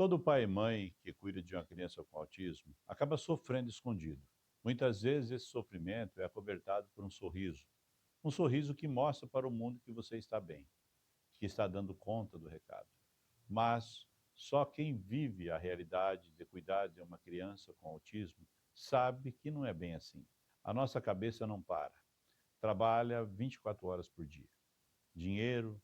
Todo pai e mãe que cuida de uma criança com autismo acaba sofrendo escondido. Muitas vezes esse sofrimento é acobertado por um sorriso que mostra para o mundo que você está bem, que está dando conta do recado. Mas só quem vive a realidade de cuidar de uma criança com autismo sabe que não é bem assim. A nossa cabeça não para, trabalha 24 horas por dia. Dinheiro,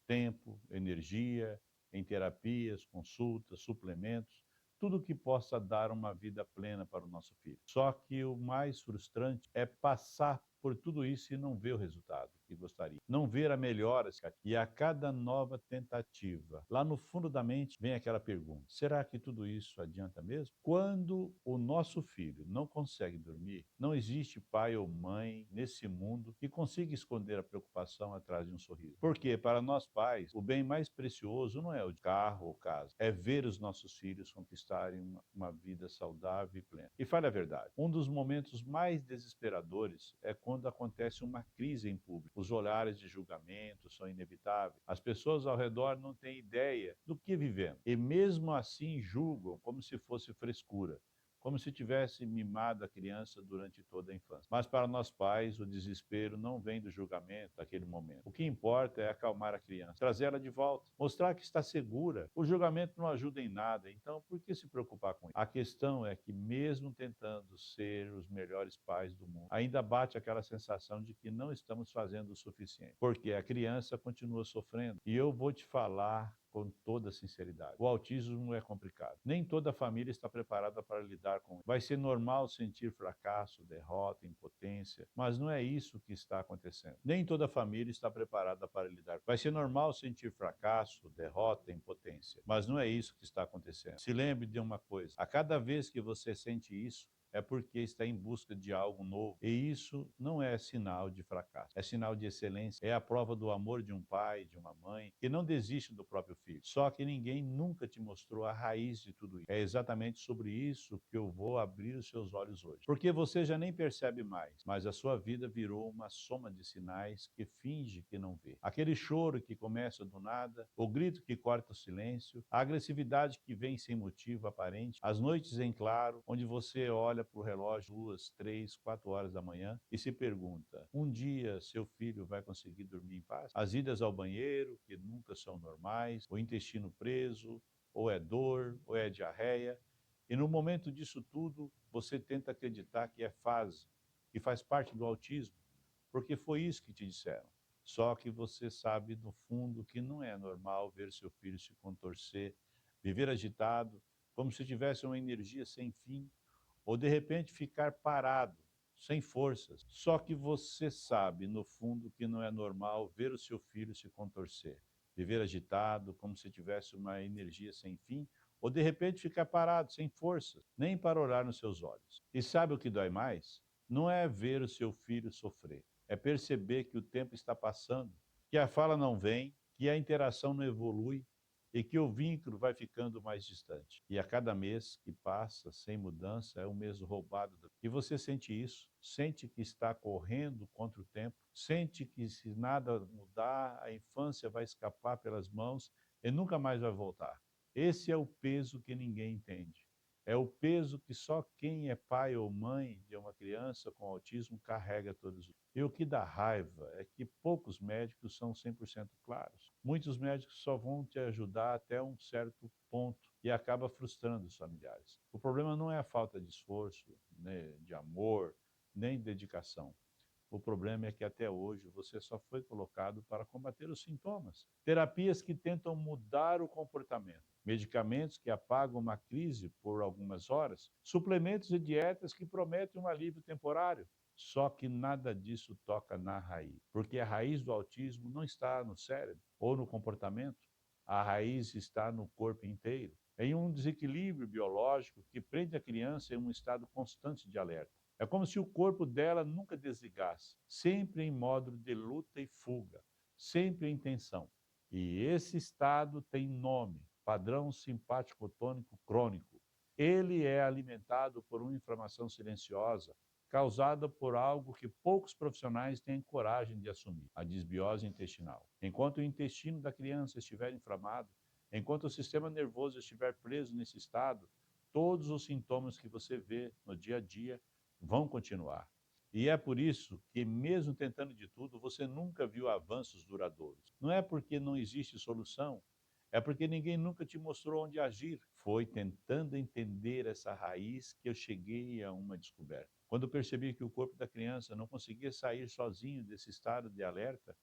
tempo, energia, em terapias, consultas, suplementos, tudo que possa dar uma vida plena para o nosso filho. Só que o mais frustrante é passar por tudo isso e não ver o resultado que gostaria, não ver a melhora. E a cada nova tentativa, lá no fundo da mente vem aquela pergunta: será que tudo isso adianta mesmo? Quando o nosso filho não consegue dormir, não existe pai ou mãe nesse mundo que consiga esconder a preocupação atrás de um sorriso. Porque para nós pais, o bem mais precioso não é o carro ou casa, é ver os nossos filhos conquistarem uma vida saudável e plena. E fale a verdade, um dos momentos mais desesperadores é quando acontece uma crise em público. Os olhares de julgamento são inevitáveis. As pessoas ao redor não têm ideia do que vivemos. E mesmo assim julgam como se fosse frescura, como se tivesse mimado a criança durante toda a infância. Mas para nós pais, o desespero não vem do julgamento daquele momento. O que importa é acalmar a criança, trazer ela de volta, mostrar que está segura. O julgamento não ajuda em nada, então por que se preocupar com isso? A questão é que mesmo tentando ser os melhores pais do mundo, ainda bate aquela sensação de que não estamos fazendo o suficiente, porque a criança continua sofrendo. E eu vou te falar com toda sinceridade, o autismo é complicado. Nem toda família está preparada para lidar com ele. Vai ser normal sentir fracasso, derrota, impotência, mas não é isso que está acontecendo. Nem toda família está preparada para lidar. Vai ser normal sentir fracasso, derrota, impotência, mas não é isso que está acontecendo. Se lembre de uma coisa: a cada vez que você sente isso, é porque está em busca de algo novo. E isso não é sinal de fracasso, é sinal de excelência. É a prova do amor de um pai, de uma mãe, que não desiste do próprio filho. Só que ninguém nunca te mostrou a raiz de tudo isso. É exatamente sobre isso que eu vou abrir os seus olhos hoje. Porque você já nem percebe mais, mas a sua vida virou uma soma de sinais que finge que não vê. Aquele choro que começa do nada, o grito que corta o silêncio, a agressividade que vem sem motivo aparente, as noites em claro, onde você olha para o relógio 2, 3, 4 horas da manhã e se pergunta: um dia seu filho vai conseguir dormir em paz? As idas ao banheiro, que nunca são normais, o intestino preso, ou é dor, ou é diarreia. E no momento disso tudo, você tenta acreditar que é fase, que faz parte do autismo, porque foi isso que te disseram. Só que você sabe no fundo que não é normal ver seu filho se contorcer, viver agitado, como se tivesse uma energia sem fim, ou de repente ficar parado, sem forças. Só que você sabe, no fundo, que não é normal ver o seu filho se contorcer, viver agitado, como se tivesse uma energia sem fim, ou de repente ficar parado, sem forças, nem para olhar nos seus olhos. E sabe o que dói mais? Não é ver o seu filho sofrer, é perceber que o tempo está passando, que a fala não vem, que a interação não evolui, e que o vínculo vai ficando mais distante. E a cada mês que passa sem mudança é um mês roubado. E você sente isso, sente que está correndo contra o tempo, sente que se nada mudar, a infância vai escapar pelas mãos e nunca mais vai voltar. Esse é o peso que ninguém entende. É o peso que só quem é pai ou mãe de uma criança com autismo carrega todos os dias. E o que dá raiva é que poucos médicos são 100% claros. Muitos médicos só vão te ajudar até um certo ponto e acaba frustrando os familiares. O problema não é a falta de esforço, né, de amor, nem dedicação. O problema é que até hoje você só foi colocado para combater os sintomas. Terapias que tentam mudar o comportamento, medicamentos que apagam uma crise por algumas horas, suplementos e dietas que prometem um alívio temporário. Só que nada disso toca na raiz, porque a raiz do autismo não está no cérebro ou no comportamento, a raiz está no corpo inteiro, em um desequilíbrio biológico que prende a criança em um estado constante de alerta. É como se o corpo dela nunca desligasse, sempre em modo de luta e fuga, sempre em tensão. E esse estado tem nome: padrão simpático-tônico crônico. Ele é alimentado por uma inflamação silenciosa, causada por algo que poucos profissionais têm coragem de assumir: a disbiose intestinal. Enquanto o intestino da criança estiver inflamado, Enquanto o sistema nervoso estiver preso nesse estado, todos os sintomas que você vê no dia a dia vão continuar. E é por isso que, mesmo tentando de tudo, você nunca viu avanços duradouros. Não é porque não existe solução, é porque ninguém nunca te mostrou onde agir. Foi tentando entender essa raiz que eu cheguei a uma descoberta. Quando percebi que o corpo da criança não conseguia sair sozinho desse estado de alerta,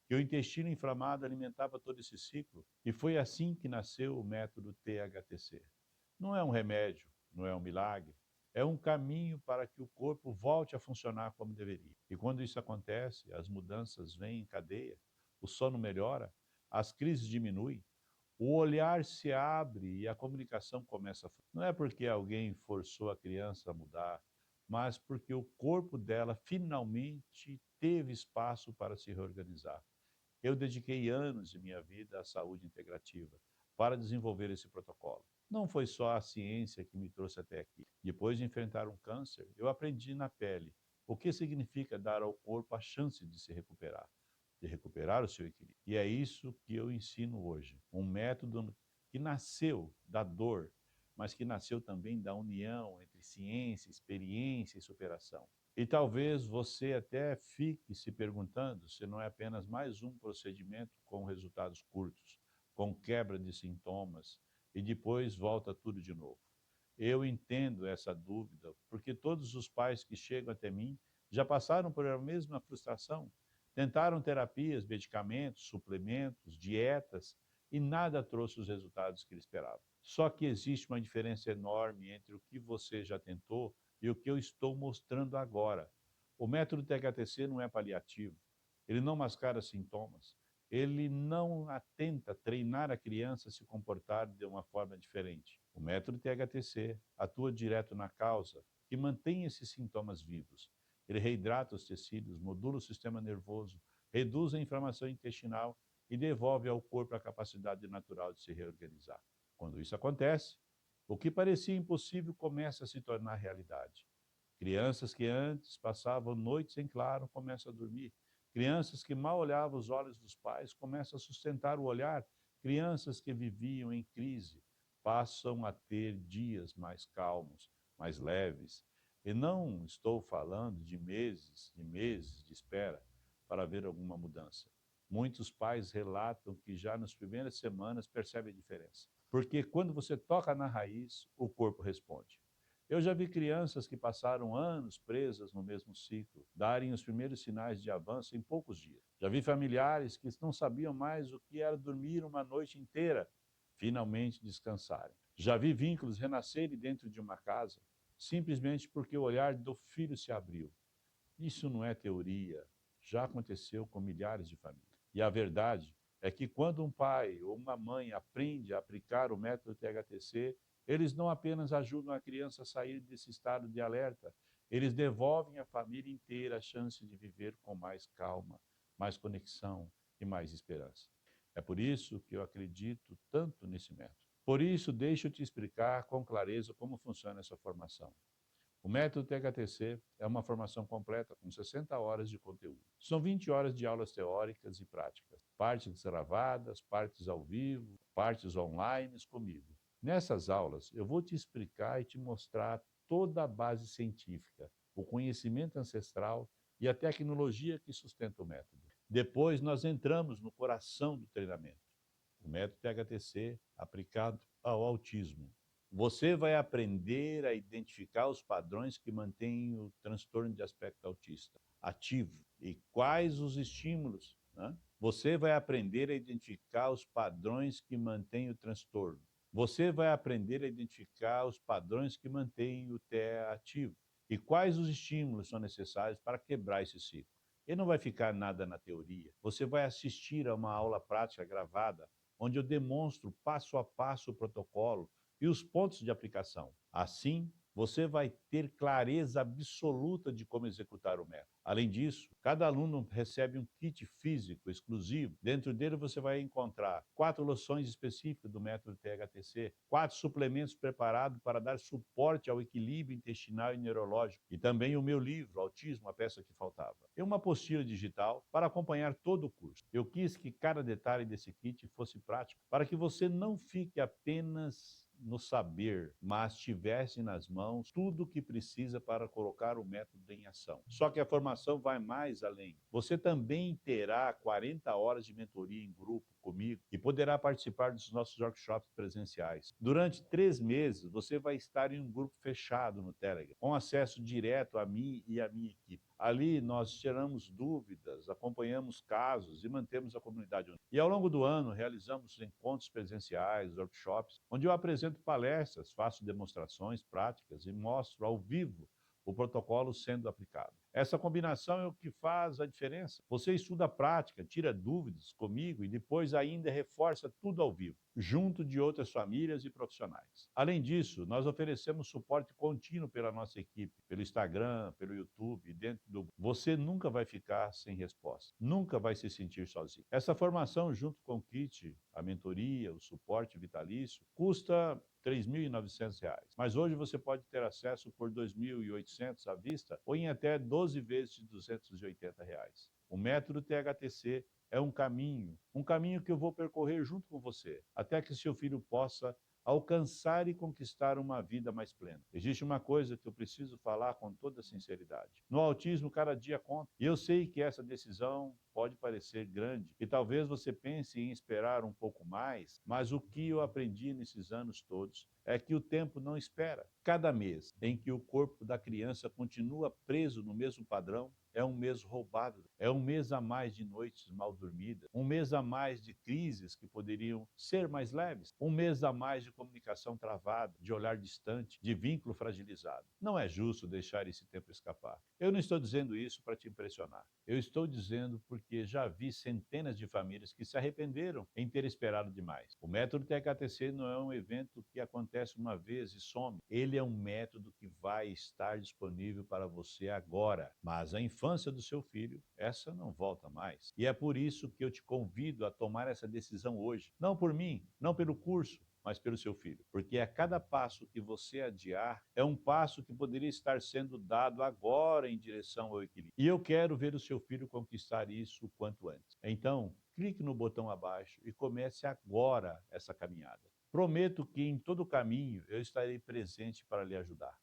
que o intestino inflamado alimentava todo esse ciclo, e foi assim que nasceu o método THTC. Não é um remédio, não é um milagre, é um caminho para que o corpo volte a funcionar como deveria. E quando isso acontece, as mudanças vêm em cadeia, o sono melhora, as crises diminuem, o olhar se abre e a comunicação começa a fluir. Não é porque alguém forçou a criança a mudar, mas porque o corpo dela finalmente teve espaço para se reorganizar. Eu dediquei anos de minha vida à saúde integrativa para desenvolver esse protocolo. Não foi só a ciência que me trouxe até aqui. Depois de enfrentar um câncer, eu aprendi na pele o que significa dar ao corpo a chance de se recuperar, de recuperar o seu equilíbrio. E é isso que eu ensino hoje. Um método que nasceu da dor, mas que nasceu também da união entre ciência, experiência e superação. E talvez você até fique se perguntando se não é apenas mais um procedimento com resultados curtos, com quebra de sintomas, e depois volta tudo de novo. Eu entendo essa dúvida, porque todos os pais que chegam até mim já passaram por a mesma frustração. Tentaram terapias, medicamentos, suplementos, dietas, e nada trouxe os resultados que eles esperavam. Só que existe uma diferença enorme entre o que você já tentou e o que eu estou mostrando agora. O método THTC não é paliativo, ele não mascara sintomas, ele não tenta treinar a criança a se comportar de uma forma diferente. O método THTC atua direto na causa, que mantém esses sintomas vivos. Ele reidrata os tecidos, modula o sistema nervoso, reduz a inflamação intestinal e devolve ao corpo a capacidade natural de se reorganizar. Quando isso acontece, o que parecia impossível começa a se tornar realidade. Crianças que antes passavam noites em claro começam a dormir. Crianças que mal olhavam os olhos dos pais começam a sustentar o olhar. Crianças que viviam em crise passam a ter dias mais calmos, mais leves. E não estou falando de meses de espera para ver alguma mudança. Muitos pais relatam que já nas primeiras semanas percebem a diferença. Porque quando você toca na raiz, o corpo responde. Eu já vi crianças que passaram anos presas no mesmo ciclo, darem os primeiros sinais de avanço em poucos dias. Já vi familiares que não sabiam mais o que era dormir uma noite inteira, finalmente descansarem. Já vi vínculos renascerem dentro de uma casa, simplesmente porque o olhar do filho se abriu. Isso não é teoria, já aconteceu com milhares de famílias. E a verdade é que quando um pai ou uma mãe aprende a aplicar o método THTC, eles não apenas ajudam a criança a sair desse estado de alerta, eles devolvem à família inteira a chance de viver com mais calma, mais conexão e mais esperança. É por isso que eu acredito tanto nesse método. Por isso, deixa eu te explicar com clareza como funciona essa formação. O método THTC é uma formação completa com 60 horas de conteúdo. São 20 horas de aulas teóricas e práticas, partes gravadas, partes ao vivo, partes online comigo. Nessas aulas, eu vou te explicar e te mostrar toda a base científica, o conhecimento ancestral e a tecnologia que sustenta o método. Depois, nós entramos no coração do treinamento, o método THTC aplicado ao autismo. Você vai aprender a identificar os padrões que mantêm o transtorno de aspecto autista ativo e quais os estímulos, né? Você vai aprender a identificar os padrões que mantêm o transtorno. Você vai aprender a identificar os padrões que mantêm o TEA ativo e quais os estímulos são necessários para quebrar esse ciclo. E não vai ficar nada na teoria. Você vai assistir a uma aula prática gravada, onde eu demonstro passo a passo o protocolo e os pontos de aplicação. Assim, Você vai ter clareza absoluta de como executar o método. Além disso, cada aluno recebe um kit físico exclusivo. Dentro dele você vai encontrar 4 loções específicas do método THTC, 4 suplementos preparados para dar suporte ao equilíbrio intestinal e neurológico, e também o meu livro, Autismo, a peça que faltava. E uma apostila digital para acompanhar todo o curso. Eu quis que cada detalhe desse kit fosse prático, para que você não fique apenas no saber, mas tivesse nas mãos tudo o que precisa para colocar o método em ação. Só que a formação vai mais além. Você também terá 40 horas de mentoria em grupo comigo e poderá participar dos nossos workshops presenciais. Durante 3 meses, você vai estar em um grupo fechado no Telegram, com acesso direto a mim e a minha equipe. Ali nós tiramos dúvidas, acompanhamos casos e mantemos a comunidade unida. E ao longo do ano realizamos encontros presenciais, workshops, onde eu apresento palestras, faço demonstrações práticas e mostro ao vivo o protocolo sendo aplicado. Essa combinação é o que faz a diferença. Você estuda a prática, tira dúvidas comigo e depois ainda reforça tudo ao vivo, junto de outras famílias e profissionais. Além disso, nós oferecemos suporte contínuo pela nossa equipe, pelo Instagram, pelo YouTube, dentro do... Você nunca vai ficar sem resposta, nunca vai se sentir sozinho. Essa formação, junto com o kit, a mentoria, o suporte vitalício, custa R$ 3.900. Mas hoje você pode ter acesso por R$ 2.800 à vista ou em até 12 vezes de R$ 280. O método THTC é um caminho que eu vou percorrer junto com você, até que seu filho possa alcançar e conquistar uma vida mais plena. Existe uma coisa que eu preciso falar com toda sinceridade. No autismo, cada dia conta. E eu sei que essa decisão pode parecer grande e talvez você pense em esperar um pouco mais, mas o que eu aprendi nesses anos todos é que o tempo não espera. Cada mês em que o corpo da criança continua preso no mesmo padrão, é um mês roubado, é um mês a mais de noites mal dormidas, um mês a mais de crises que poderiam ser mais leves, um mês a mais de comunicação travada, de olhar distante, de vínculo fragilizado. Não é justo deixar esse tempo escapar. Eu não estou dizendo isso para te impressionar. Eu estou dizendo porque já vi centenas de famílias que se arrependeram em ter esperado demais. O método THTC não é um evento que acontece uma vez e some. Ele é um método que vai estar disponível para você agora, mas a infância do seu filho, essa não volta mais. E é por isso que eu te convido a tomar essa decisão hoje. Não por mim, não pelo curso, mas pelo seu filho. Porque a cada passo que você adiar, é um passo que poderia estar sendo dado agora em direção ao equilíbrio. E eu quero ver o seu filho conquistar isso o quanto antes. Então, clique no botão abaixo e comece agora essa caminhada. Prometo que em todo o caminho eu estarei presente para lhe ajudar.